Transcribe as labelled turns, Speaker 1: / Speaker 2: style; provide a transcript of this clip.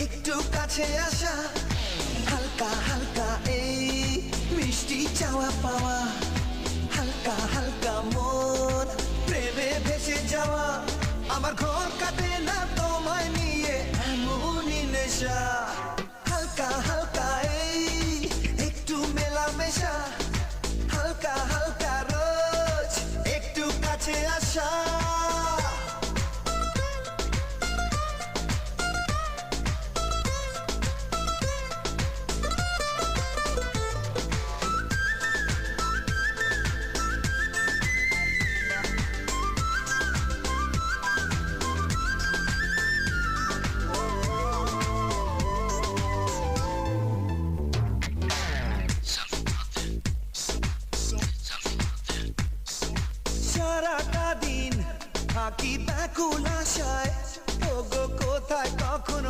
Speaker 1: একটু কাছে আসা, হালকা হালকা এই মিষ্টি চাওয়া পাওয়া, হালকা হালকা মন প্রেমে ভেসে যাওয়া। আমার ঘর কাটে না তোমায় নিয়ে এমনই নেশা, হালকা হালকা এই একটু মেলামেশা, হালকা হালকা রোজ একটু কাছে আসা। সারাটা দিন থাকি ব্যাকুল আশায়, ওগো কোথায় কখন